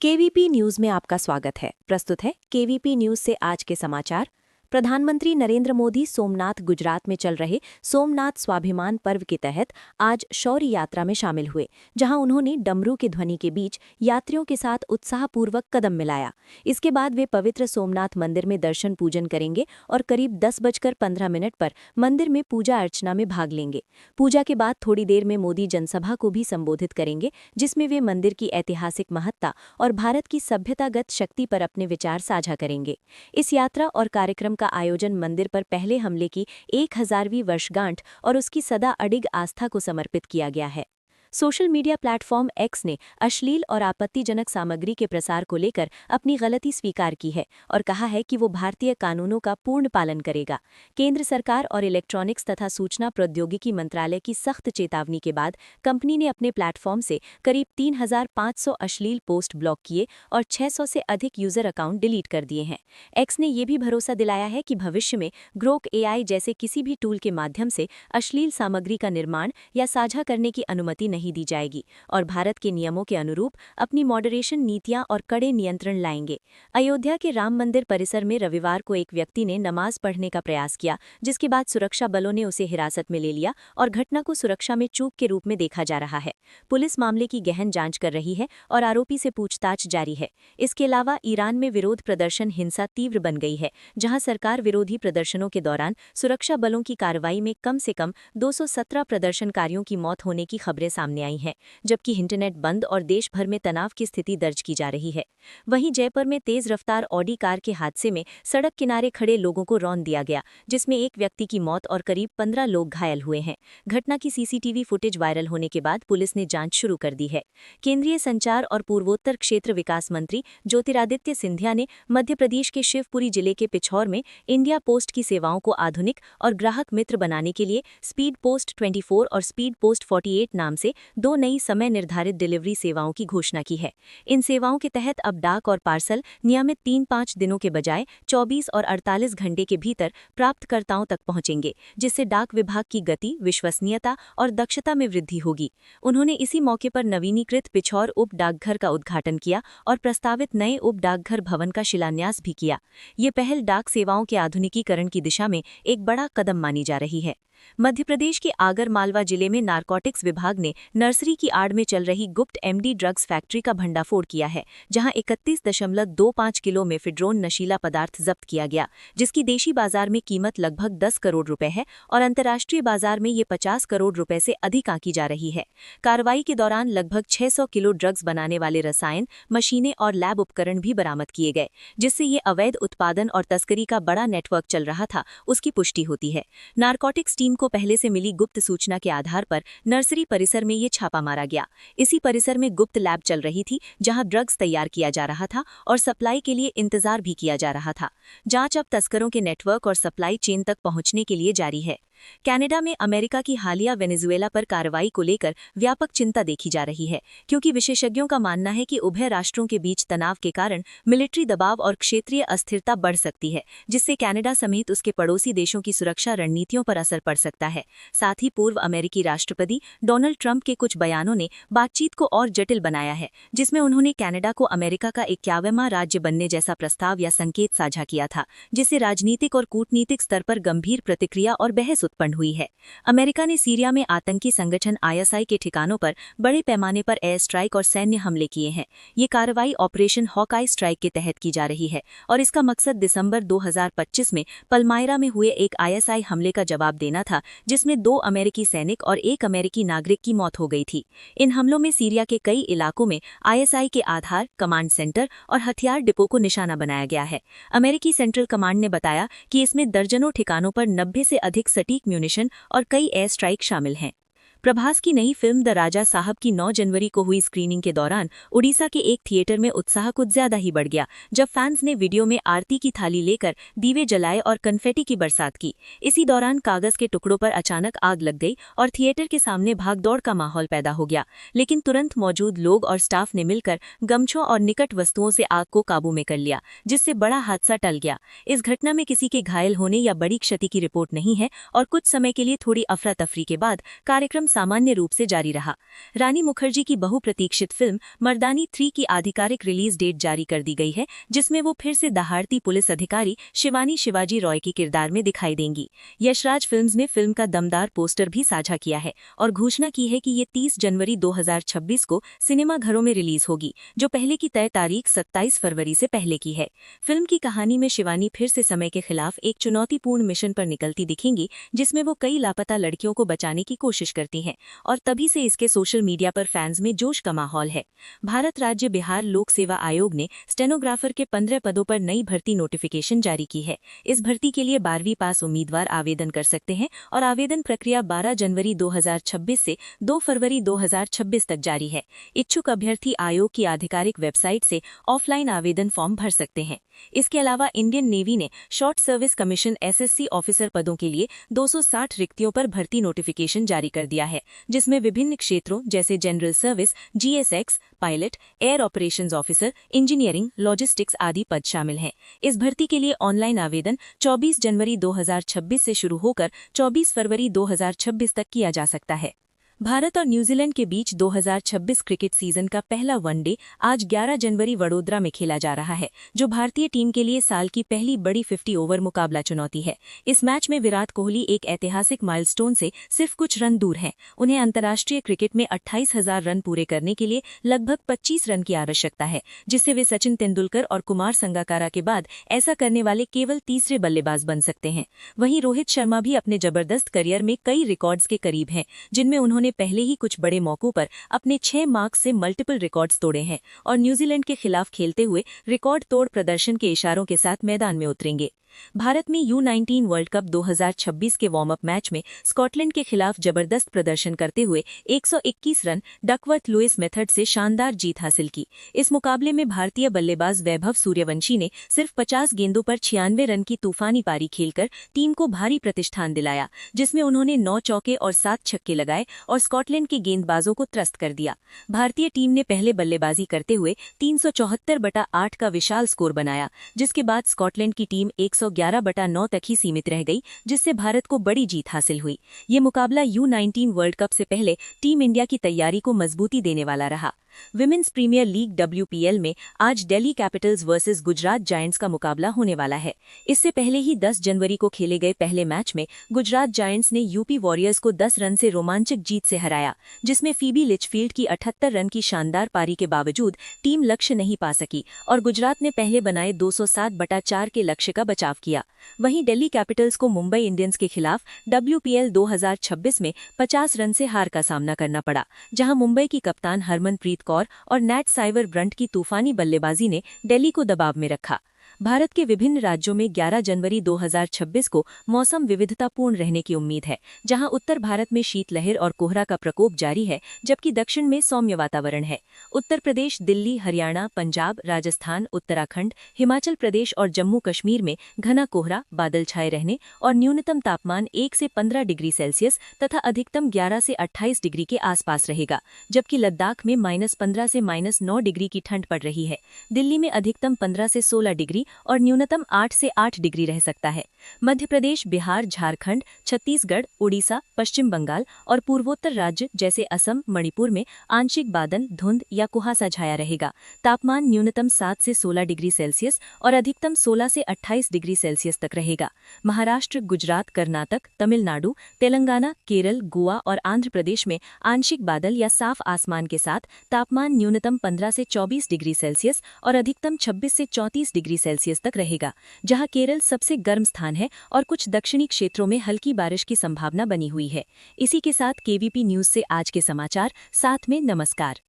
KVP news में आपका स्वागत है। प्रस्तुत है केवीपी न्यूज से आज के समाचार। प्रधानमंत्री नरेंद्र मोदी सोमनाथ गुजरात में चल रहे सोमनाथ स्वाभिमान पर्व के तहत आज शौर्य यात्रा में शामिल हुए, जहां उन्होंने डमरू की ध्वनि के बीच यात्रियों के साथ उत्साहपूर्वक कदम मिलाया। इसके बाद वे पवित्र सोमनाथ मंदिर में दर्शन पूजन करेंगे और करीब 10:15 पर मंदिर में पूजा अर्चना में भाग लेंगे। पूजा के बाद थोड़ी देर में मोदी जनसभा को भी संबोधित करेंगे, जिसमें वे मंदिर की ऐतिहासिक महत्ता और भारत की सभ्यतागत शक्ति पर अपने विचार साझा करेंगे। इस यात्रा और कार्यक्रम का आयोजन मंदिर पर पहले हमले की 1000वीं वर्षगांठ और उसकी सदा अडिग आस्था को समर्पित किया गया है। सोशल मीडिया प्लेटफॉर्म एक्स ने अश्लील और आपत्तिजनक सामग्री के प्रसार को लेकर अपनी गलती स्वीकार की है और कहा है कि वो भारतीय कानूनों का पूर्ण पालन करेगा। केंद्र सरकार और इलेक्ट्रॉनिक्स तथा सूचना प्रौद्योगिकी मंत्रालय की सख्त चेतावनी के बाद कंपनी ने अपने प्लेटफॉर्म से करीब 3500 अश्लील पोस्ट ब्लॉक किए और 600 से अधिक यूजर अकाउंट डिलीट कर दिए हैं। एक्स ने ये भी भरोसा दिलाया है कि भविष्य में ग्रोक एआई जैसे किसी भी टूल के माध्यम से अश्लील सामग्री का निर्माण या साझा करने की अनुमति नहीं दी जाएगी और भारत के नियमों के अनुरूप अपनी मॉडरेशन नीतियां और कड़े नियंत्रण लाएंगे। अयोध्या के राम मंदिर परिसर में रविवार को एक व्यक्ति ने नमाज पढ़ने का प्रयास किया, जिसके बाद सुरक्षा बलों ने उसे हिरासत में ले लिया और घटना को सुरक्षा में चूक के रूप में देखा जा रहा है। पुलिस मामले की गहन जांच कर रही है और आरोपी से पूछताछ जारी है। इसके अलावा ईरान में विरोध प्रदर्शन हिंसा तीव्र बन गई है, जहां सरकार विरोधी प्रदर्शनों के दौरान सुरक्षा बलों की कार्रवाई में कम से कम 217 प्रदर्शनकारियों की मौत होने की खबरें सामने आई हैं, जबकि इंटरनेट बंद और देश भर में तनाव की स्थिति दर्ज की जा रही है। वहीं जयपुर में तेज रफ्तार ऑडी कार के हादसे में सड़क किनारे खड़े लोगों को रौंद दिया गया, जिसमें एक व्यक्ति की मौत और करीब 15 लोग घायल हुए हैं। घटना की सीसीटीवी फुटेज वायरल होने के बाद पुलिस ने जांच शुरू कर दी है। केंद्रीय संचार और पूर्वोत्तर क्षेत्र विकास मंत्री ज्योतिरादित्य सिंधिया ने मध्य प्रदेश के शिवपुरी जिले के पिछौर में इंडिया पोस्ट की सेवाओं को आधुनिक और ग्राहक मित्र बनाने के लिए स्पीड पोस्ट 24 और स्पीड पोस्ट 48 नाम से 2 नई समय निर्धारित डिलीवरी सेवाओं की घोषणा की है। इन सेवाओं के तहत अब डाक और पार्सल नियमित 3-5 दिनों के बजाय 24 और 48 घंटे के भीतर प्राप्तकर्ताओं तक पहुंचेंगे, जिससे डाक विभाग की गति, विश्वसनीयता और दक्षता में वृद्धि होगी। उन्होंने इसी मौके पर नवीनीकृत पिछौर उप डाकघर का उद्घाटन किया और प्रस्तावित नए उप डाकघर भवन का शिलान्यास भी किया। ये पहल डाक सेवाओं के आधुनिकीकरण की दिशा में एक बड़ा कदम मानी जा रही है। मध्य प्रदेश के आगर मालवा जिले में नारकोटिक्स विभाग ने नर्सरी की आड़ में चल रही गुप्त एमडी ड्रग्स फैक्ट्री का भंडाफोड़ किया है, जहां 31.25 किलो मेफेड्रोन नशीला पदार्थ जब्त किया गया, जिसकी देशी बाजार में कीमत लगभग 10 करोड़ रुपए है और अंतर्राष्ट्रीय बाजार में ये 50 करोड़ रुपए से अधिक आंकी जा रही है। कार्रवाई के दौरान लगभग 600 किलो ड्रग्स बनाने वाले रसायन, मशीनें और लैब उपकरण भी बरामद किए गए, जिससे ये अवैध उत्पादन और तस्करी का बड़ा नेटवर्क चल रहा था, उसकी पुष्टि होती है। नारकोटिक्स टीम को पहले से मिली गुप्त सूचना के आधार पर नर्सरी परिसर में ये छापा मारा गया। इसी परिसर में गुप्त लैब चल रही थी, जहां ड्रग्स तैयार किया जा रहा था और सप्लाई के लिए इंतजार भी किया जा रहा था। जांच अब तस्करों के नेटवर्क और सप्लाई चेन तक पहुंचने के लिए जारी है। कनाडा में अमेरिका की हालिया वेनेजुएला पर कार्रवाई को लेकर व्यापक चिंता देखी जा रही है, क्योंकि विशेषज्ञों का मानना है कि उभय राष्ट्रों के बीच तनाव के कारण मिलिट्री दबाव और क्षेत्रीय अस्थिरता बढ़ सकती है, जिससे कनाडा समेत उसके पड़ोसी देशों की सुरक्षा रणनीतियों पर असर पड़ सकता है। साथ ही पूर्व अमेरिकी राष्ट्रपति डोनाल्ड ट्रंप के कुछ बयानों ने बातचीत को और जटिल बनाया है, जिसमें उन्होंने कनाडा को अमेरिका का 51वां राज्य बनने जैसा प्रस्ताव या संकेत साझा किया था, जिससे राजनीतिक और कूटनीतिक स्तर पर गंभीर प्रतिक्रिया और बहस उत्पन्न हुई है। अमेरिका ने सीरिया में आतंकी संगठन आईएसआई के ठिकानों पर बड़े पैमाने पर एयर स्ट्राइक और सैन्य हमले किए हैं। ये कार्रवाई ऑपरेशन हॉकआई स्ट्राइक के तहत की जा रही है और इसका मकसद दिसंबर 2025 में पलमायरा में हुए एक आईएसआई हमले का जवाब देना था, जिसमें 2 अमेरिकी सैनिक और 1 अमेरिकी नागरिक की मौत हो गई थी। इन हमलों में सीरिया के कई इलाकों में आईएसआई के आधार, कमांड सेंटर और हथियार डिपो को निशाना बनाया गया है। अमेरिकी सेंट्रल कमांड ने बताया कि इसमें दर्जनों ठिकानों पर 90 से अधिक सटीक म्यूनिशन और कई एयर स्ट्राइक शामिल हैं। प्रभास की नई फिल्म द राजा साहब की 9 जनवरी को हुई स्क्रीनिंग के दौरान उड़ीसा के एक थिएटर में उत्साह कुछ ज्यादा ही बढ़ गया, जब फैंस ने वीडियो में आरती की थाली लेकर दीवे जलाए और कन्फेटी की बरसात की। इसी दौरान कागज के टुकड़ों पर अचानक आग लग गई और थिएटर के सामने भागदौड़ का माहौल पैदा हो गया, लेकिन तुरंत मौजूद लोग और स्टाफ ने मिलकर गमछों और निकट वस्तुओं से आग को काबू में कर लिया, जिससे बड़ा हादसा टल गया। इस घटना में किसी के घायल होने या बड़ी क्षति की रिपोर्ट नहीं है और कुछ समय के लिए थोड़ी अफरा तफरी के बाद कार्यक्रम सामान्य रूप से जारी रहा। रानी मुखर्जी की बहुप्रतीक्षित फिल्म मर्दानी 3 की आधिकारिक रिलीज डेट जारी कर दी गई है, जिसमें वो फिर से दहाड़ती पुलिस अधिकारी शिवानी शिवाजी रॉय के किरदार में दिखाई देंगी। यशराज फिल्म्स ने फिल्म का दमदार पोस्टर भी साझा किया है और घोषणा की है कि ये 30 जनवरी 2026 को सिनेमाघरों में रिलीज होगी, जो पहले की तय तारीख 27 फरवरी से पहले की है। फिल्म की कहानी में शिवानी फिर से समय के खिलाफ एक चुनौतीपूर्ण मिशन पर निकलती दिखेंगी, जिसमें वो कई लापता लड़कियों को बचाने की कोशिश करती हैं और तभी से इसके सोशल मीडिया पर फैंस में जोश का माहौल है। भारत राज्य बिहार लोक सेवा आयोग ने स्टेनोग्राफर के 15 पदों पर नई भर्ती नोटिफिकेशन जारी की है। इस भर्ती के लिए 12वीं पास उम्मीदवार आवेदन कर सकते हैं और आवेदन प्रक्रिया 12 जनवरी 2026 से 2 फरवरी 2026 तक जारी है। इच्छुक अभ्यर्थी आयोग की आधिकारिक वेबसाइट से ऑफलाइन आवेदन फॉर्म भर सकते हैं। इसके अलावा इंडियन नेवी ने short service commission SSC officer पदों के लिए 260 रिक्तियों पर भर्ती नोटिफिकेशन जारी कर दिया है, जिसमें विभिन्न क्षेत्रों जैसे general service, GSX, pilot, air operations officer, engineering, logistics आदि पद शामिल हैं। इस भर्ती के लिए ऑनलाइन आवेदन 24 जनवरी 2026 से शुरू होकर 24 फरवरी 2026 तक किया जा सकता है। भारत और न्यूजीलैंड के बीच 2026 क्रिकेट सीजन का पहला वनडे आज 11 जनवरी वडोदरा में खेला जा रहा है, जो भारतीय टीम के लिए साल की पहली बड़ी 50 ओवर मुकाबला चुनौती है। इस मैच में विराट कोहली एक ऐतिहासिक माइलस्टोन से सिर्फ कुछ रन दूर हैं। उन्हें अंतर्राष्ट्रीय क्रिकेट में 28,000 रन पूरे करने के लिए लगभग 25 रन की आवश्यकता है, जिससे वे सचिन तेंदुलकर और कुमार संगाकारा के बाद ऐसा करने वाले केवल तीसरे बल्लेबाज बन सकते हैं। वहीं रोहित शर्मा भी अपने जबरदस्त करियर में कई रिकॉर्ड्स के करीब हैं, जिनमें उन्होंने पहले ही कुछ बड़े मौकों पर अपने 6 मार्क्स से मल्टीपल रिकॉर्ड्स तोड़े हैं और न्यूजीलैंड के खिलाफ खेलते हुए रिकॉर्ड तोड़ प्रदर्शन के इशारों के साथ मैदान में उतरेंगे। भारत में U19 वर्ल्ड कप 2026 के वार्म अप मैच में स्कॉटलैंड के खिलाफ जबरदस्त प्रदर्शन करते हुए 121 रन डकवर्थ लुइस मेथड से शानदार जीत हासिल की। इस मुकाबले में भारतीय बल्लेबाज वैभव सूर्यवंशी ने सिर्फ 50 गेंदों पर 96 रन की तूफानी पारी खेलकर टीम को भारी प्रतिष्ठान दिलाया, जिसमें उन्होंने 9 चौके और 7 छक्के लगाए और स्कॉटलैंड के गेंदबाजों को त्रस्त कर दिया। भारतीय टीम ने पहले बल्लेबाजी करते हुए 374/8 का विशाल स्कोर बनाया, जिसके बाद स्कॉटलैंड की टीम 111/9 तक ही सीमित रह गई, जिससे भारत को बड़ी जीत हासिल हुई। ये मुकाबला U19 वर्ल्ड कप से पहले टीम इंडिया की तैयारी को मजबूती देने वाला रहा। विमेंस प्रीमियर लीग WPL में आज Delhi Capitals versus Gujarat giants का मुकाबला होने वाला है। इससे पहले ही 10 जनवरी को खेले गए पहले मैच में गुजरात जायंट्स ने यूपी वॉरियर्स को 10 रन से रोमांचक जीत से हराया, जिसमें फीबी लिचफील्ड की 78 रन की शानदार पारी के बावजूद टीम लक्ष्य नहीं पा सकी और गुजरात ने पहले बनाए 207/4 के लक्ष्य का बचाव किया। वहीं दिल्ली कैपिटल्स को मुंबई इंडियंस के खिलाफ WPL 2026 में 50 रन से हार का सामना करना पड़ा, जहां मुंबई की कप्तान हरमनप्रीत कौर और नैट साइवर ब्रंट की तूफानी बल्लेबाजी ने दिल्ली को दबाव में रखा। भारत के विभिन्न राज्यों में 11 जनवरी 2026 को मौसम विविधतापूर्ण रहने की उम्मीद है, जहां उत्तर भारत में शीतलहर और कोहरा का प्रकोप जारी है, जबकि दक्षिण में सौम्य वातावरण है। उत्तर प्रदेश, दिल्ली, हरियाणा, पंजाब, राजस्थान, उत्तराखंड, हिमाचल प्रदेश और जम्मू कश्मीर में घना कोहरा, बादल छाए रहने और न्यूनतम तापमान 1 से 15 डिग्री सेल्सियस तथा अधिकतम 11 से 28 डिग्री के आसपास रहेगा, जबकि लद्दाख में -15 से -9 डिग्री की ठंड पड़ रही है। दिल्ली में अधिकतम 15 से 16 डिग्री और न्यूनतम 8 से 8 डिग्री रह सकता है। मध्य प्रदेश, बिहार, झारखंड, छत्तीसगढ़, उड़ीसा, पश्चिम बंगाल और पूर्वोत्तर राज्य जैसे असम, मणिपुर में आंशिक बादल, धुंध या कुहासा छाया रहेगा। तापमान न्यूनतम 7 से 16 डिग्री सेल्सियस और अधिकतम 16 से 28 डिग्री सेल्सियस तक रहेगा। महाराष्ट्र, गुजरात, कर्नाटक, तमिलनाडु, तेलंगाना, केरल, गोवा और आंध्र प्रदेश में आंशिक बादल या साफ आसमान के साथ तापमान न्यूनतम 15 से 24 डिग्री सेल्सियस और अधिकतम 26 से 34 डिग्री सेल्सियस तक रहेगा, जहां केरल सबसे गर्म स्थान है और कुछ दक्षिणी क्षेत्रों में हल्की बारिश की संभावना बनी हुई है। इसी के साथ KVP न्यूज से आज के समाचार साथ में नमस्कार।